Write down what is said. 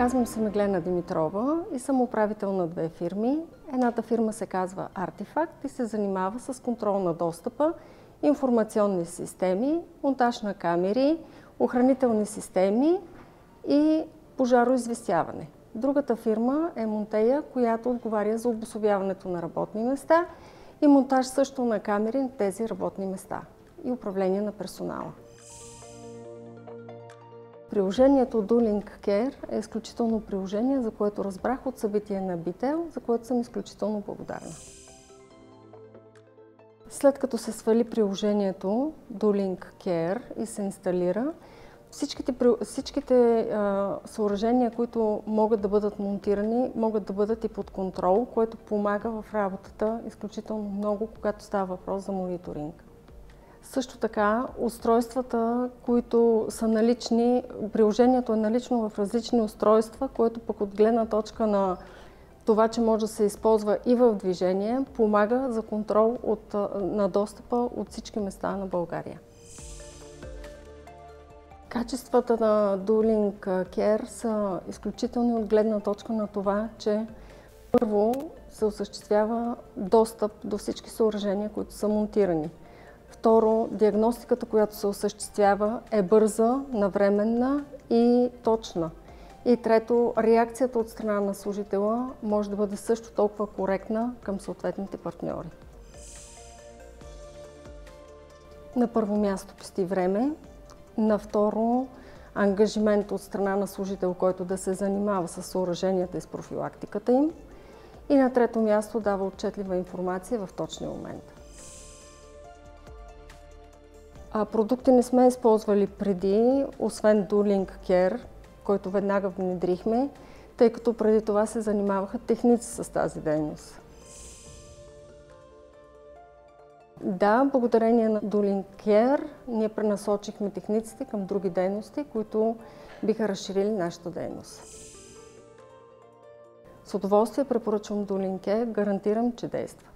Казвам се Меглена Димитрова и съм управител на две фирми. Едната фирма се казва Артифакт и се занимава с контрол на достъпа, информационни системи, монтаж на камери, охранителни системи и пожароизвестяване. Другата фирма е Монтея, която отговаря за обособяването на работни места и монтаж също на камери на тези работни места и управление на персонала. Приложението DoLink Care е изключително приложение, за което разбрах от събитие на Бител, за което съм изключително благодарна. След като се свали приложението DoLink Care и се инсталира, всичките съоръжения, които могат да бъдат монтирани, могат да бъдат и под контрол, което помага в работата изключително много, когато става въпрос за мониторинг. Също така, устройствата, които са налични, приложението е налично в различни устройства, което пък от гледна точка на това, че може да се използва и в движение, помага за контрол на достъпа от всички места на България. Качествата на DoLink Care са изключителни от гледна точка на това, че първо се осъществява достъп до всички съоръжения, които са монтирани. Второ, диагностиката, която се осъществява, е бърза, навременна и точна. И трето, реакцията от страна на служителя може да бъде също толкова коректна към съответните партньори. На първо място пести време, на второ ангажимент от страна на служител, който да се занимава с съоръженията и с профилактиката им. И на трето място дава отчетлива информация в точния момент. Продукти не сме използвали преди, освен DoLink Care, който веднага внедрихме, тъй като преди това се занимаваха техници с тази дейност. Да, благодарение на DoLink Care ние пренасочихме техниците към други дейности, които биха разширили нашата дейност. С удоволствие препоръчвам DoLink Care, гарантирам, че действа.